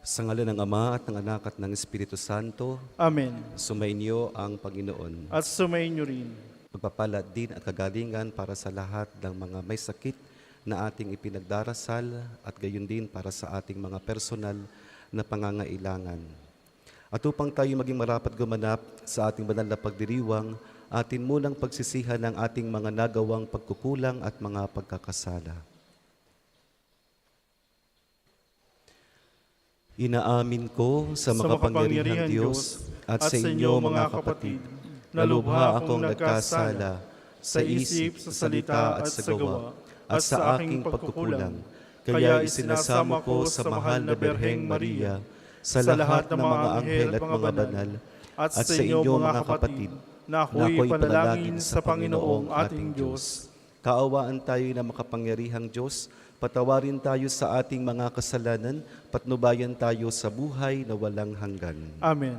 Sa ngalan ng Ama at ng Anak at ng Espiritu Santo, Amen. sumainyo ang Panginoon. At sumainyo rin. Pagpapala din at kagalingan para sa lahat ng mga may sakit na ating ipinagdarasal at gayon din para sa ating mga personal na pangangailangan. At upang tayo maging marapat gumanap sa ating banal na pagdiriwang, atin munang pagsisihan ng ating mga nagawang pagkukulang at mga pagkakasala. Inaamin ko sa makapangyarihang Diyos at sa inyo mga kapatid, na lubha akong nagkasala sa isip, sa salita at sa gawa, at sa aking pagkukulang. Kaya isinasamo ko sa mahal na Birheng Maria, sa lahat ng mga anghel at mga banal, at sa inyo mga kapatid, na ako'y panalangin sa Panginoong ating Diyos. Kaawaan tayo na makapangyarihang Diyos, patawarin tayo sa ating mga kasalanan, patnubayan tayo sa buhay na walang hanggan. Amen.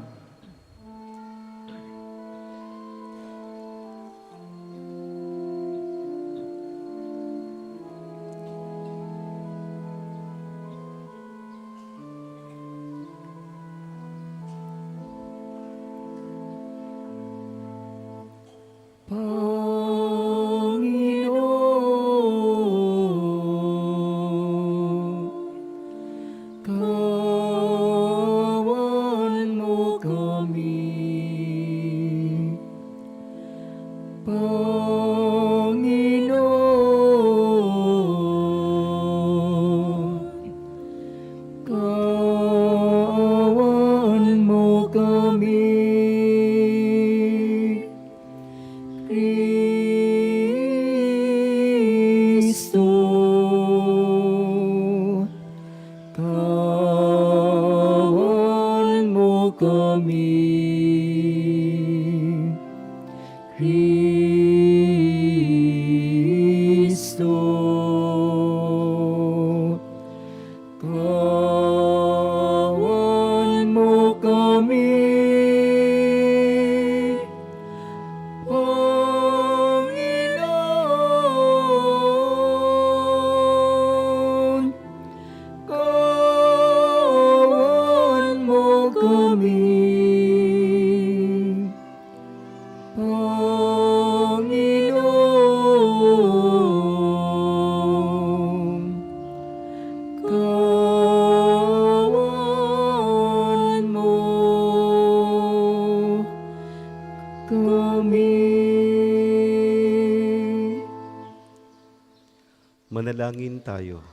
Manalangin tayo.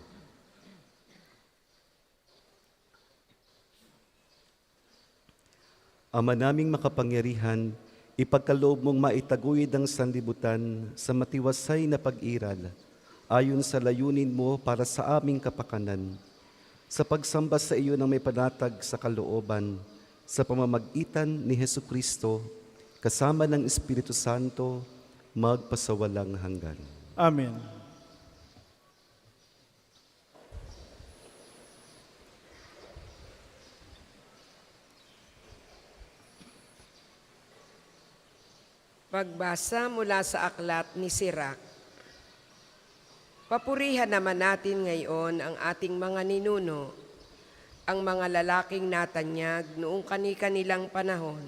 Ama naming makapangyarihan, ipagkaloob mong maitaguyod ang sanlibutan sa matiwasay na pag-iral, ayon sa layunin mo para sa aming kapakanan, sa pagsamba sa iyo ng may panatag sa kalooban, sa pamamagitan ni Jesucristo, kasama ng Espiritu Santo, magpasawalang hanggan. Amen. Pagbasa mula sa aklat ni Sirach. Papurihan naman natin ngayon ang ating mga ninuno, ang mga lalaking natanyag noong kani-kanilang panahon.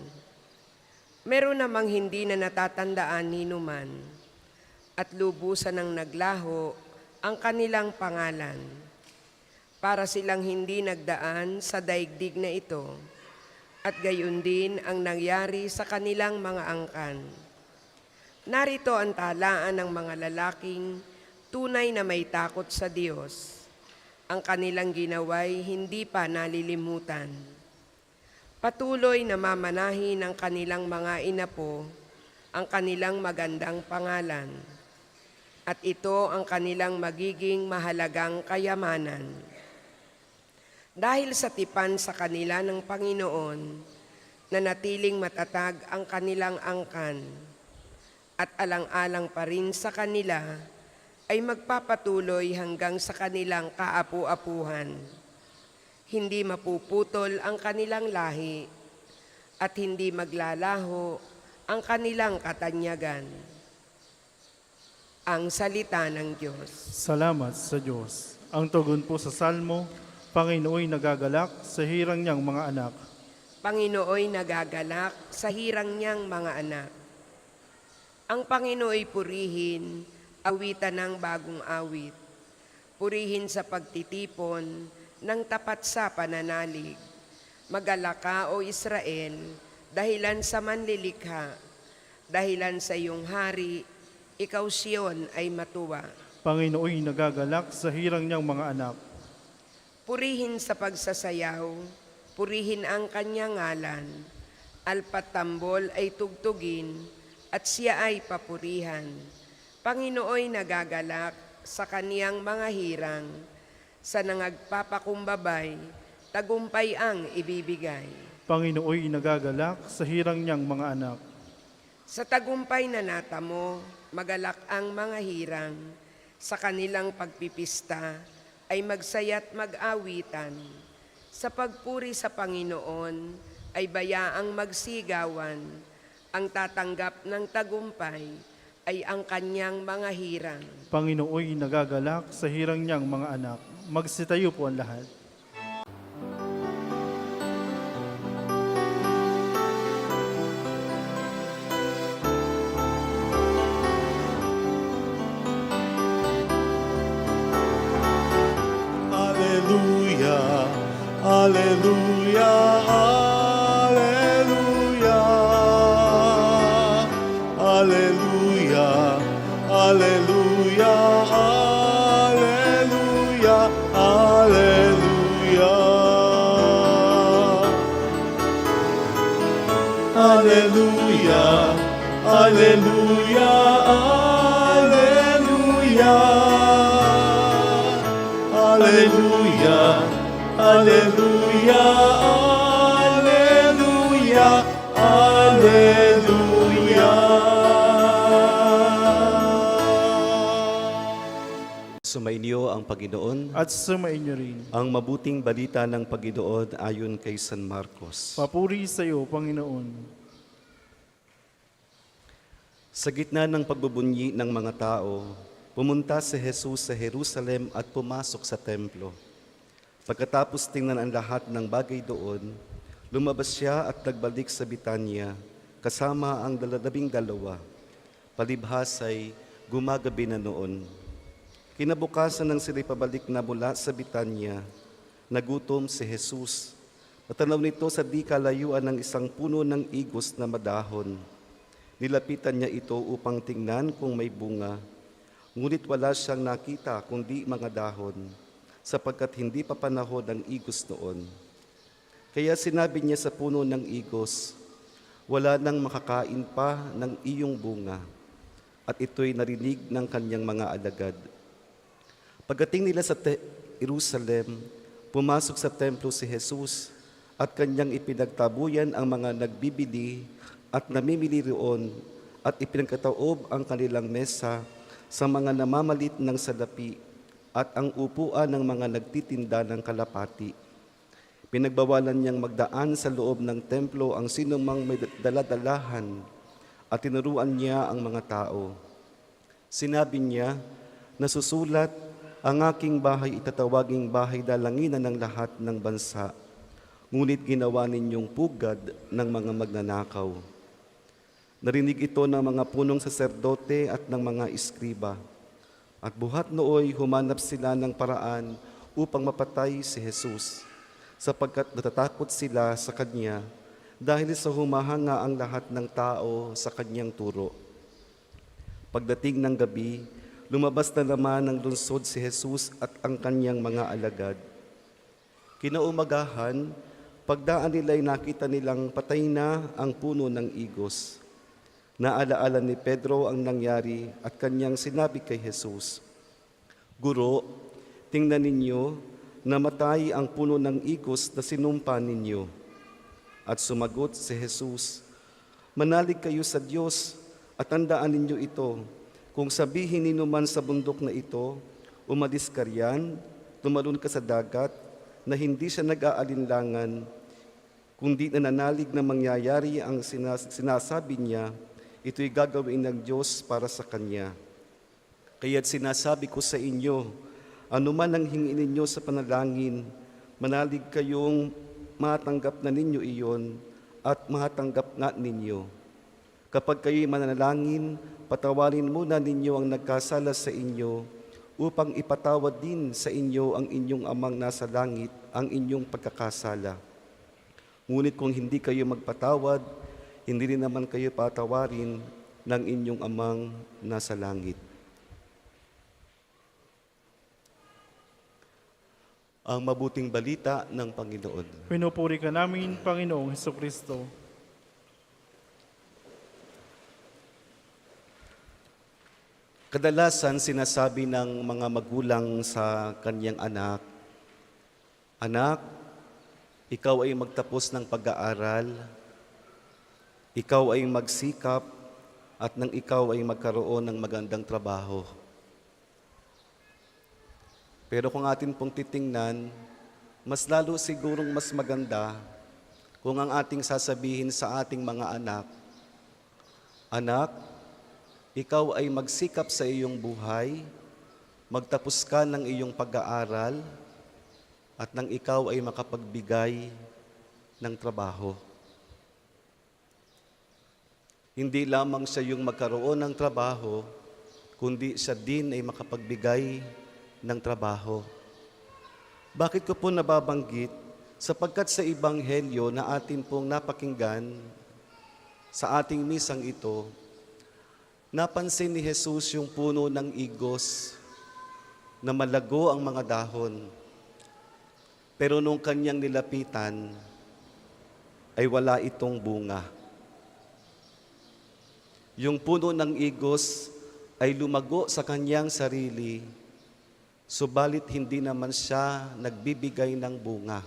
Meron namang hindi na natatandaan ninuman, at lubusan ng naglaho ang kanilang pangalan. Para silang hindi nagdaan sa daigdig na ito, at gayon din ang nangyari sa kanilang mga angkan. Narito ang talaan ng mga lalaking tunay na may takot sa Diyos. Ang kanilang ginaway hindi pa nalilimutan. Patuloy na mamanahin ng kanilang mga inapo ang kanilang magandang pangalan. At ito ang kanilang magiging mahalagang kayamanan. Dahil sa tipan sa kanila ng Panginoon, nanatiling matatag ang kanilang angkan. At alang-alang pa rin sa kanila ay magpapatuloy hanggang sa kanilang kaapu-apuhan. Hindi mapuputol ang kanilang lahi at hindi maglalaho ang kanilang katanyagan. Ang salita ng Diyos. Salamat sa Diyos. Ang tugon po sa Salmo, Panginooy nagagalak sa hirang niyang mga anak. Panginooy nagagalak sa hirang niyang mga anak. Ang Panginooy purihin, awitan ng bagong awit. Purihin sa pagtitipon ng tapat sa pananalig. Magalak ka, O Israel, dahilan sa manlilikha. Dahilan sa iyong hari, ikaw Siyon ay matuwa. Panginooy nagagalak sa hirang niyang mga anak. Purihin sa pagsasayaw, purihin ang kanyang ngalan. Alpat tambol ay tugtugin, at siya ay papurihan. Panginooy nagagalak sa kaniyang mga hirang, sa nangagpapakumbabay, tagumpay ang ibibigay. Panginooy nagagalak sa hirang niyang mga anak. Sa tagumpay na natamo, magalak ang mga hirang, sa kanilang pagpipista ay magsaya't mag-awitan. Sa pagpuri sa Panginoon ay bayaang magsigawan. Ang tatanggap ng tagumpay ay ang kanyang mga hirang. Panginooy nagagalak sa hirang niyang mga anak. Magsitayo po ang lahat. Alleluia, alleluia, alleluia. Alleluia, alleluia, alleluia, alleluia. Alleluia, alleluia, alleluia. Alleluia, alleluia, alleluia, alleluia. Sumainyo ang Panginoon, At sumainyo rin. ang mabuting balita ng Panginoon ayon kay San Marcos. Papuri sa iyo, Panginoon. Sa gitna ng pagbubunyi ng mga tao, pumunta si Jesus sa Jerusalem at pumasok sa templo. Pagkatapos tingnan ang lahat ng bagay doon, lumabas siya at nagbalik sa Bitanya kasama ang 12. Palibhas ay gumagabi na noon. Kinabukasan nang sila'y pabalik na mula sa Bitanya, nagutom si Jesus. Natanaw nito sa di kalayuan ng isang puno ng igos na madahon. Nilapitan niya ito upang tingnan kung may bunga. Ngunit wala siyang nakita kundi mga dahon, sapagkat hindi pa panahon ng igos noon. Kaya sinabi niya sa puno ng igos, wala nang makakain pa ng iyong bunga. At ito'y narinig ng kanyang mga alagad. Pagdating nila sa Jerusalem, pumasok sa templo si Jesus at kanyang ipinagtabuyan ang mga nagbibili at namimili roon at ipinagkataob ang kanilang mesa sa mga namamalit ng salapi at ang upuan ng mga nagtitinda ng kalapati. Pinagbawalan niyang magdaan sa loob ng templo ang sinumang may daladalahan at tinuruan niya ang mga tao. Sinabi niya, nasusulat, ang aking bahay itatawaging bahay dalanginan ng lahat ng bansa, ngunit ginawa ninyong pugad ng mga magnanakaw. Narinig ito ng mga punong saserdote at ng mga iskriba. At buhat nooy humanap sila ng paraan upang mapatay si Jesus, sapagkat natatakot sila sa Kanya dahil sa humahanga ang lahat ng tao sa Kanyang turo. Pagdating ng gabi, lumabas na naman ng lungsod si Jesus at ang Kanyang mga alagad. Kinaumagahan, pagdaan nila'y nakita nilang patay na ang puno ng igos. Naalaala ni Pedro ang nangyari at kanyang sinabi kay Jesus, Guro, tingnan ninyo, namatay ang puno ng igos na sinumpa ninyo. At sumagot si Jesus, Manalig kayo sa Diyos at tandaan ninyo ito, kung sabihin ninyo man sa bundok na ito, umalis ka riyan, tumalon ka sa dagat, na hindi siya nag-aalinlangan, kundi nananalig na mangyayari ang sinasabi niya, ito'y gagawin ng Diyos para sa Kanya. Kaya't sinasabi ko sa inyo, anuman ang hingin ninyo sa panalangin, Manalig kayong matanggap na ninyo iyon at matanggap nga ninyo. Kapag kayo'y mananalangin, patawarin muna ninyo ang nagkasala sa inyo upang ipatawad din sa inyo ang inyong amang nasa langit ang inyong pagkakasala. Ngunit kung hindi kayo magpatawad, hindi rin naman kayo patawarin ng inyong amang nasa langit. Ang mabuting balita ng Panginoon. Pinupuri ka namin, Panginoong Hesukristo. Kadalasan sinasabi ng mga magulang sa kanyang anak, "Anak, ikaw ay magtapos ng pag-aaral, ikaw ay magsikap, at nang ikaw ay magkaroon ng magandang trabaho." Pero kung atin pong titingnan, mas lalo sigurong mas maganda kung ang ating sasabihin sa ating mga anak, "Anak, ikaw ay magsikap sa iyong buhay, magtapos ka ng iyong pag-aaral, at nang ikaw ay makapagbigay ng trabaho." Hindi lamang siya yung magkaroon ng trabaho, kundi siya din ay makapagbigay ng trabaho. Bakit ko po nababanggit? Sapagkat sa Ebanghelyo na atin pong napakinggan sa ating misang ito, napansin ni Jesus yung puno ng igos na malago ang mga dahon. Pero nung kanyang nilapitan, ay wala itong bunga. Yung puno ng igos ay lumago sa kanyang sarili, subalit hindi naman siya nagbibigay ng bunga.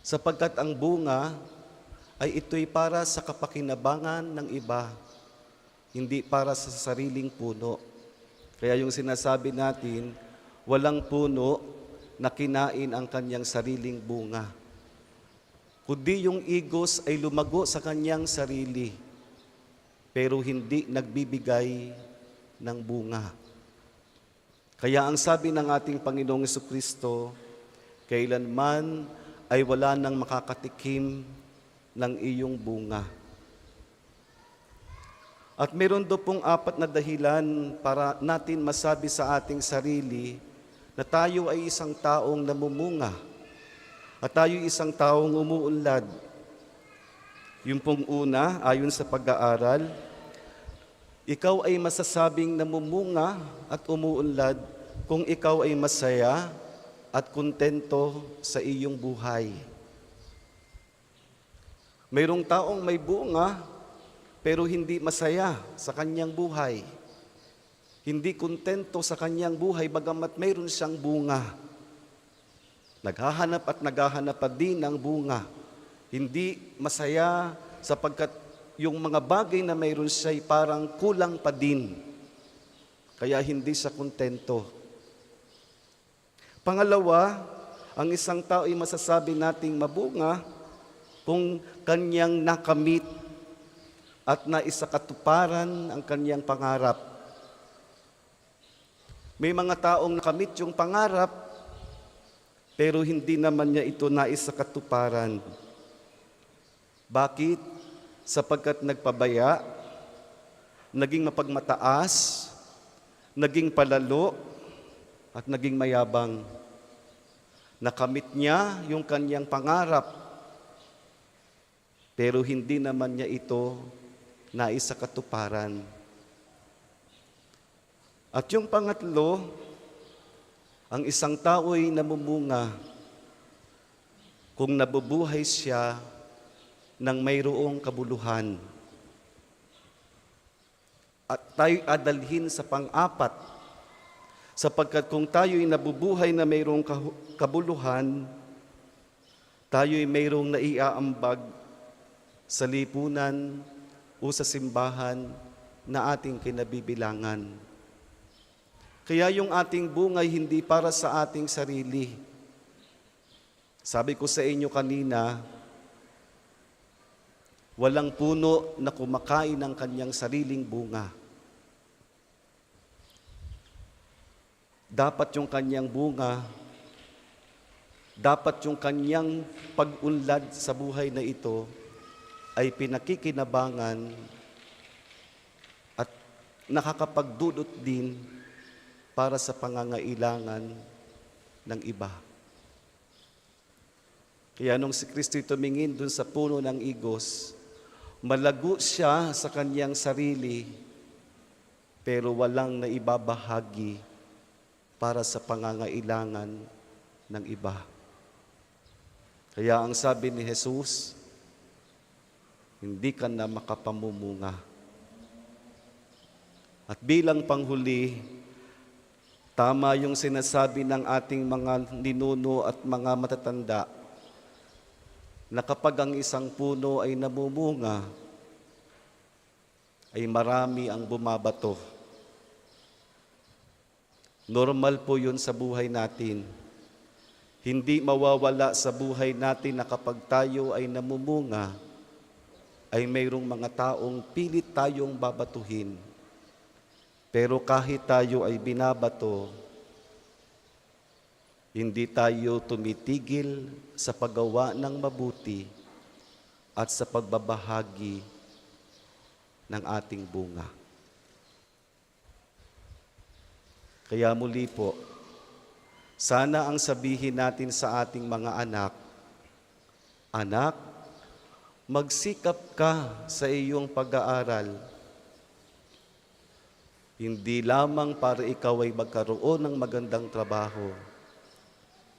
Sapagkat ang bunga ay ito'y para sa kapakinabangan ng iba, hindi para sa sariling puno. Kaya yung sinasabi natin, walang puno na kinain ang kanyang sariling bunga, kundi yung igos ay lumago sa kanyang sarili, pero hindi nagbibigay ng bunga. Kaya ang sabi ng ating Panginoong Hesukristo, kailanman ay wala nang makakatikim ng iyong bunga. At meron do pong 4 na dahilan para natin masabi sa ating sarili na tayo ay isang taong namumunga at tayo isang taong umuunlad. Yung pong una, ayon sa pag-aaral, ikaw ay masasabing namumunga at umuunlad kung ikaw ay masaya at kontento sa iyong buhay. Mayroong taong may bunga pero hindi masaya sa kanyang buhay. Hindi kontento sa kanyang buhay bagamat mayroon siyang bunga. Naghahanap at naghahanap pa din ng bunga. Hindi masaya sapagkat yung mga bagay na mayroon siya ay parang kulang pa din. Kaya hindi siya kontento. Pangalawa, ang isang tao ay masasabi nating mabunga kung kanyang nakamit at naisakatuparan ang kanyang pangarap. May mga taong nakamit yung pangarap, pero hindi naman niya ito naisakatuparan. Bakit? Sapagkat nagpabaya, naging mapagmataas, naging palalo, at naging mayabang. Nakamit niya yung kanyang pangarap, pero hindi naman niya ito naisakatuparan. At yung pangatlo, ang isang tao ay namumunga kung nabubuhay siya ng mayroong kabuluhan. At tayo adalhin sa pang-4, sapagkat kung tayo'y nabubuhay na mayroong kabuluhan, tayo'y mayroong naiaambag sa lipunan o sa simbahan na ating kinabibilangan. Kaya yung ating bungay hindi para sa ating sarili. Sabi ko sa inyo kanina, walang puno na kumakain ng kanyang sariling bunga. Dapat yung kanyang bunga Dapat yung kanyang pag-unlad sa buhay na ito ay pinakikinabangan at nakakapagdulot din para sa pangangailangan ng iba. Kaya nung si Kristo tumingin dun sa puno ng igos, malago siya sa kanyang sarili, pero walang naibabahagi para sa pangangailangan ng iba. Kaya ang sabi ni Jesus, hindi ka na makapamumunga. At bilang panghuli, tama yung sinasabi ng ating mga ninuno at mga matatanda na kapag ang isang puno ay namumunga, ay marami ang bumabato. Normal po yun sa buhay natin. Hindi mawawala sa buhay natin na kapag tayo ay namumunga, ay mayroong mga taong pilit tayong babatuhin. Pero kahit tayo ay binabato, hindi tayo tumitigil sa paggawa ng mabuti at sa pagbabahagi ng ating bunga. Kaya muli po, sana ang sabihin natin sa ating mga anak, anak, magsikap ka sa iyong pag-aaral. Hindi lamang para ikaw ay magkaroon ng magandang trabaho,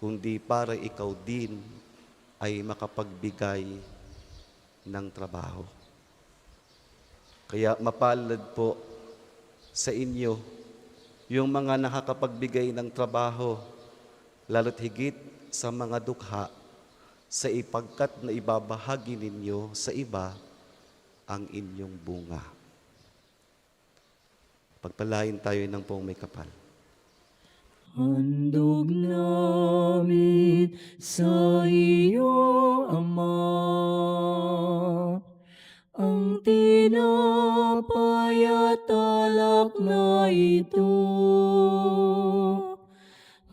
kundi para ikaw din ay makapagbigay ng trabaho. Kaya mapalad po sa inyo yung mga nakakapagbigay ng trabaho, lalo't higit sa mga dukha, sa ipagkat na ibabahagi ninyo sa iba ang inyong bunga. Pagpalain tayo ng pong may kapal. Handog namin sa iyo, Ama, ang tinapay at alak na ito.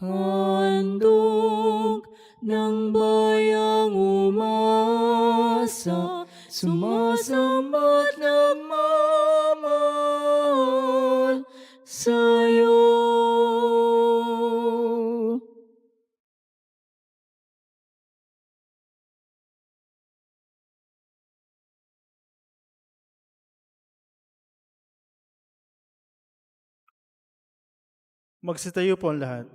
Handog ng bayang umasa, sumasambat nagmamahal sa'yo. Magsitayo po ang lahat.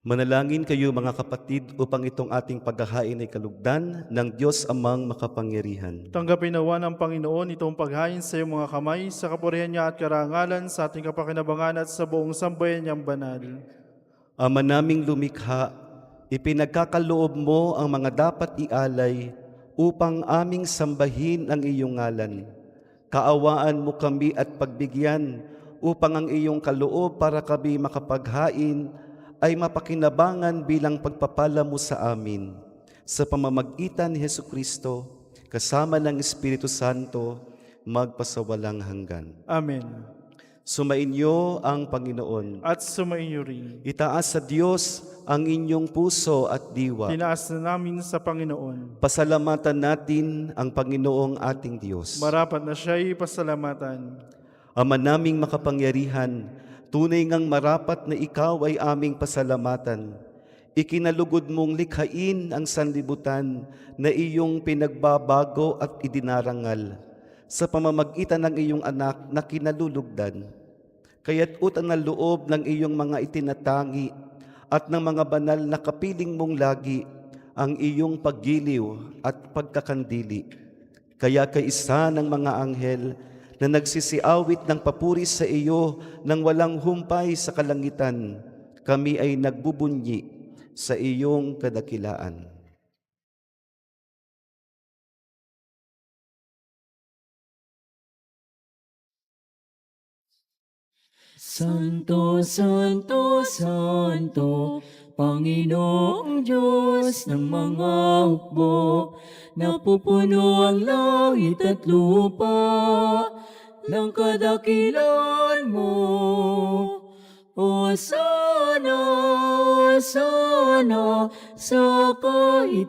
Manalangin kayo mga kapatid upang itong ating paghahain ay kalugdan ng Diyos Amang makapangyarihan. Tanggapin nawa ng Panginoon itong paghain sa iyong mga kamay, sa kapurihan niya at karangalan, sa ating kapakinabangan at sa buong sambayan niyang banal. Ama naming lumikha, ipinagkakaloob mo ang mga dapat ialay upang aming sambahin ang iyong ngalan. Kaawaan mo kami at pagbigyan upang ang iyong kaloob para kami makapaghain ay mapakinabangan bilang pagpapala mo sa amin. Sa pamamagitan ni Jesucristo, kasama ng Espiritu Santo, magpasawalang hanggan. Amen. Sumainyo ang Panginoon. At sumainyo rin. Itaas sa Diyos ang inyong puso at diwa. Tinaas na namin sa Panginoon. Pasalamatan natin ang Panginoong ating Diyos. Marapat na siya'y pasalamatan. Ama naming makapangyarihan, tunay ngang marapat na ikaw ay aming pasalamatan. Ikinalugod mong likhain ang sanlibutan na iyong pinagbabago at idinarangal sa pamamagitan ng iyong anak na kinalulugdan. Kaya't utang na loob ng iyong mga itinatangi at ng mga banal na kapiling mong lagi ang iyong paggiliw at pagkakandili. Kaya kaisa ng mga anghel na nagsisiawit ng papuri sa iyo nang walang humpay sa kalangitan, kami ay nagbubunyi sa iyong kadakilaan. Santo, Santo, Santo, Panginoong Diyos ng mga hukbo, napupuno ang langit at lupa ng kadakilan mo. Hosana, Hosana sa kaitaasan.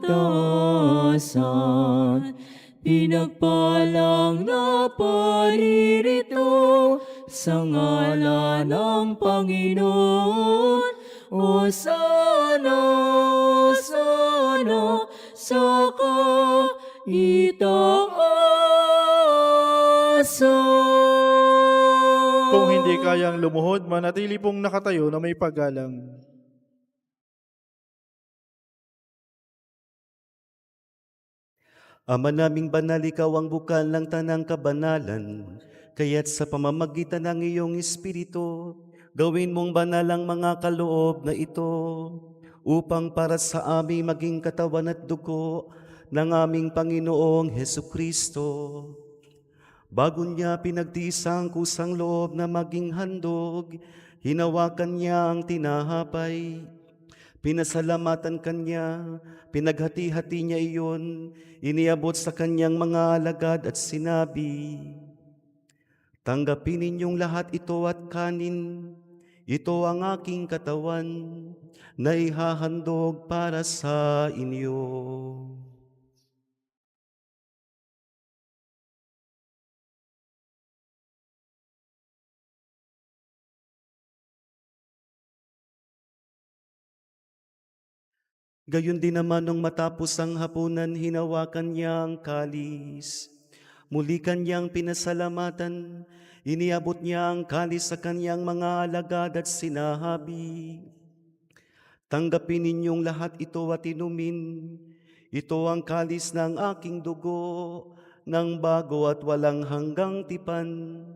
Pinagpalang na paririto sa ngalan ng Panginoon. Hosana, Hosana sa kaitaasan. Kung hindi kayang lumuhod, manatili pong nakatayo na may paggalang. Ama naming banal, ikaw ang bukal ng tanang kabanalan, kaya't sa pamamagitan ng iyong Espiritu, gawin mong banal ang mga kaloob na ito, upang para sa aming maging katawan at dugo ng aming Panginoong Hesu Kristo. Bago niya pinagtiis ang kusang loob na maging handog, hinawakan niya ang tinahapay. Pinasalamatan kanya, pinaghati-hati niya iyon, iniabot sa kanyang mga alagad at sinabi, "Tanggapin ninyong lahat ito at kanin, ito ang aking katawan na ihahandog para sa inyo." Gayon din naman nung matapos ang hapunan, hinawakan niya ang kalis. Muli kanyang pinasalamatan, iniabot niya ang kalis sa kanyang mga alagad at sinahabi, "Tanggapin ninyong lahat ito at inumin. Ito ang kalis ng aking dugo, ng bago at walang hanggang tipan.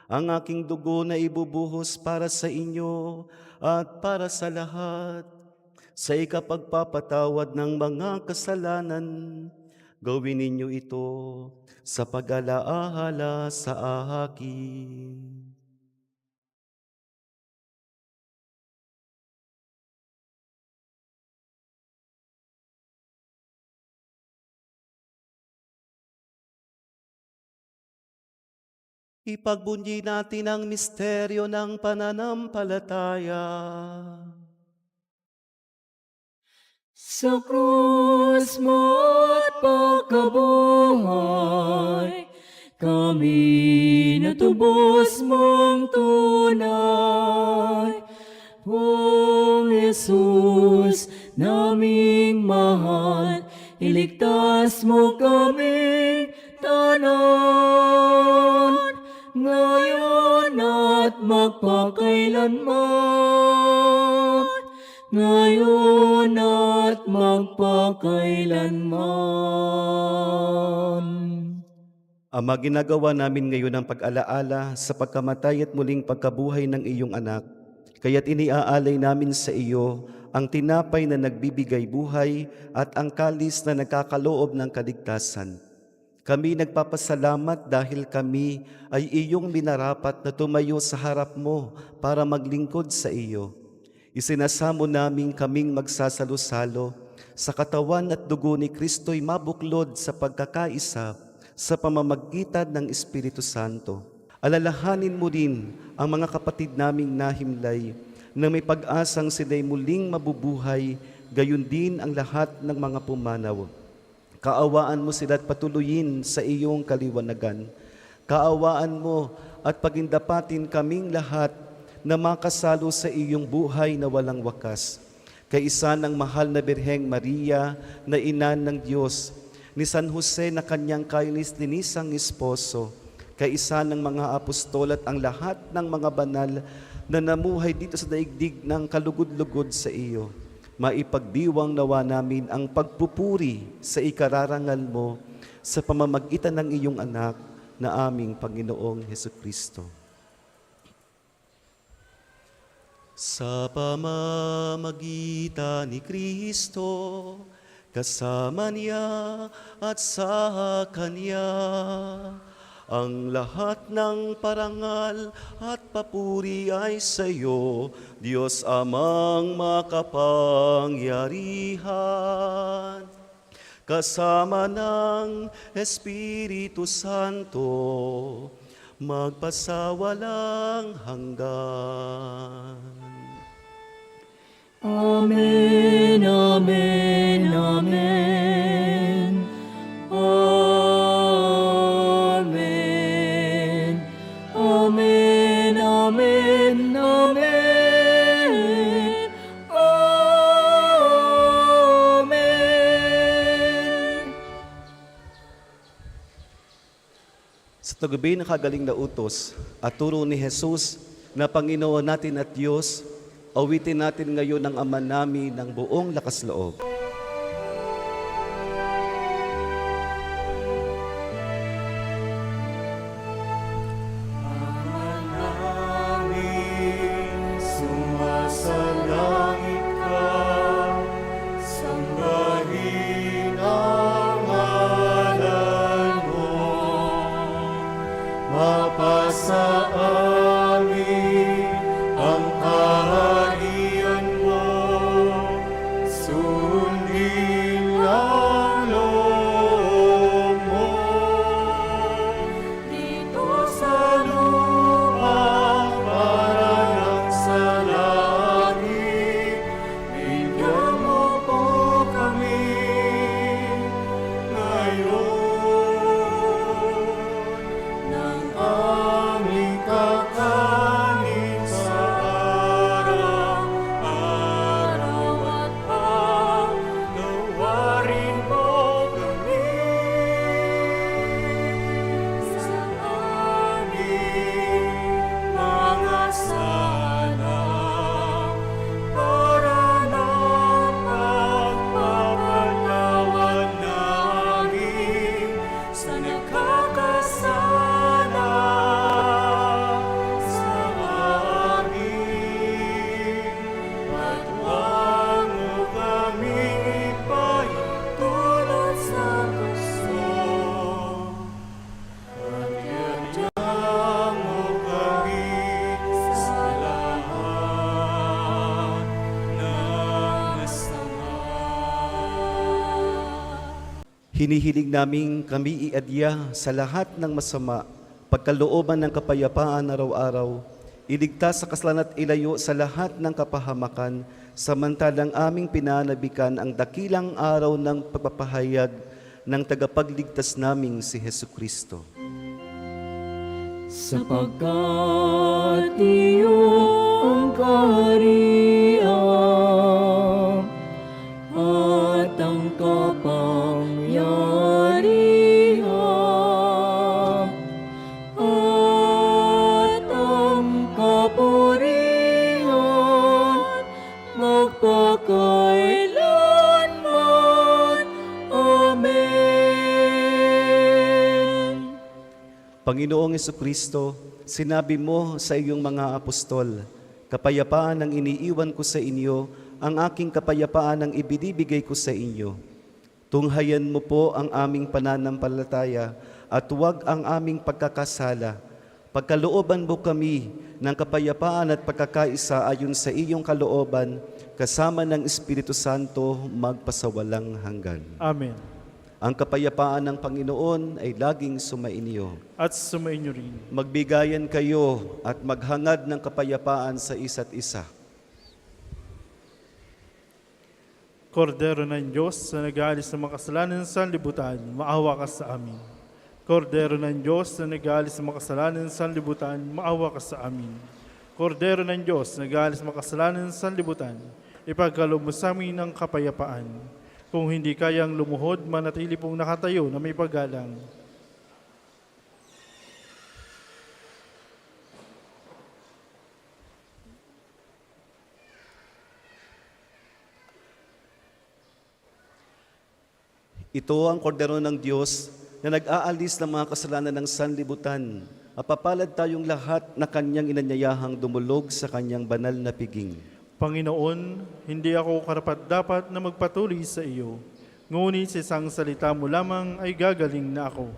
Ang aking dugo na ibubuhos para sa inyo at para sa lahat, sa ikapagpapatawad ng mga kasalanan. Gawin ninyo ito sa pag-alaala sa akin." Ipagbunyi natin ang misteryo ng pananampalataya. Sa krus mo't pagkabuhay, kami natubos mong tunay. Pong Jesus, naming mahal, iligtas mo kaming tanan, ngayon at magpakailanman. Ngayon at magpakailanman. Ama, ginagawa namin ngayon ang pag-alaala sa pagkamatay at muling pagkabuhay ng iyong anak. Kaya't iniaalay namin sa iyo ang tinapay na nagbibigay buhay at ang kalis na nagkakaloob ng kaligtasan. Kami nagpapasalamat dahil kami ay iyong minarapat na tumayo sa harap mo para maglingkod sa iyo. Isinasamo namin kaming magsasalo-salo sa katawan at dugo ni Kristo'y mabuklod sa pagkakaisa sa pamamagitan ng Espiritu Santo. Alalahanin mo din ang mga kapatid naming nahimlay na may pag-asang sila'y muling mabubuhay, gayon din ang lahat ng mga pumanaw. Kaawaan mo sila at patuloyin sa iyong kaliwanagan. Kaawaan mo at pagindapatin kaming lahat na makasalo sa iyong buhay na walang wakas. Kaisa ng mahal na Birheng Maria na ina ng Diyos, ni San Jose na kanyang kainis-linisang esposo, kaisa ng mga apostol at ang lahat ng mga banal na namuhay dito sa daigdig ng kalugod-lugod sa iyo. Maipagdiwang nawa namin ang pagpupuri sa ikararangal mo sa pamamagitan ng iyong anak na aming Panginoong Hesukristo. Sa pamamagitan ni Kristo, kasama niya at sa Kanya, ang lahat ng parangal at papuri ay sa iyo, Diyos Amang makapangyarihan. Kasama ng Espiritu Santo, magpasawalang hanggan. Amen, Amen, Amen. Amen. Amen, Amen, Amen. Amen. Sa tagabi ng kagaling na utos at turo ni Jesus na Panginoon natin at Diyos, awitin natin ngayon ang Ama namin ng buong lakas loob. Sumasalangit ka, sambahin ang ngalan mo. Mapasa amin ang kaharian mo, sundin ang loob mo. Dito sa lupa, parang sa langit, bigyan mo po kami ngayon ng aming kakanin sa araw-araw at pagnawarin mo kami sa aming mga sala para na pagpapatawad namin sa nagkakasala sa amin. At huwag mo kaming ipahintulot sa gusto, at iadya mo kami sa lahat ng masama. Hinihiling naming kami iadya sa lahat ng masama, pagkalooban ng kapayapaan araw-araw, iligtas sa kasalanan at ilayo sa lahat ng kapahamakan, samantalang aming pinanabikan ang dakilang araw ng pagpapahayag ng tagapagligtas naming si Jesucristo. Sapagkat iyong kaharian at ang kapangyarihan at ang kapurihan magpakailanman. Amen. Panginoong Jesucristo, sinabi mo sa iyong mga apostol, kapayapaan ang iniiwan ko sa inyo, ang aking kapayapaan ang ibinibigay ko sa inyo. Tunghayan mo po ang aming pananampalataya at huwag ang aming pagkakasala. Pagkalooban mo kami ng kapayapaan at pagkakaisa ayon sa iyong kalooban, kasama ng Espiritu Santo magpasawalang hanggan. Amen. Ang kapayapaan ng Panginoon ay laging sumainyo. At sumainyo rin. Magbigayan kayo at maghangad ng kapayapaan sa isa't isa. Kordero ng Diyos na nag-aalis ng mga kasalanan sa libutan, maawa ka sa amin. Kordero ng Diyos na nag-aalis ng mga kasalanan sa libutan, maawa ka sa amin. Kordero ng Diyos na nag-aalis ng mga kasalanan sa libutan, ipagkaloob mo sa amin ng kapayapaan. Kung hindi kayang lumuhod, manatili pong nakatayo na may paggalang. Ito ang kordero ng Diyos na nag-aalis ng mga kasalanan ng sanlibutan. Mapapalad tayong lahat na kanyang inanyayahang dumulog sa kanyang banal na piging. Panginoon, hindi ako karapat-dapat na magpatuloy sa iyo, ngunit sa isang salita mo lamang ay gagaling na ako.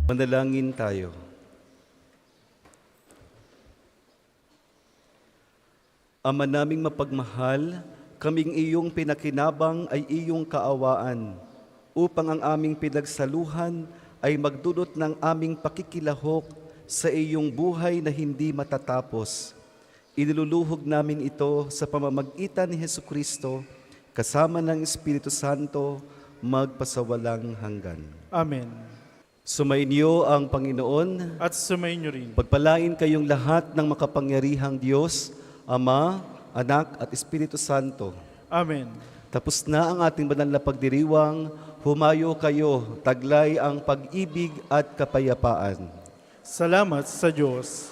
Manalangin tayo. Ama naming mapagmahal, kaming iyong pinakinabang ay iyong kaawaan, upang ang aming pinagsaluhan ay magdulot ng aming pakikilahok sa iyong buhay na hindi matatapos. Iniluluhog namin ito sa pamamagitan ni Hesukristo, kasama ng Espiritu Santo, magpasawalang hanggan. Amen. Sumainyo ang Panginoon. At sumainyo rin. Pagpalain kayong lahat ng makapangyarihang Diyos, Ama, Anak at Espiritu Santo. Amen. Tapos na ang ating banal na pagdiriwang, humayo kayo, taglay ang pag-ibig at kapayapaan. Salamat sa Diyos.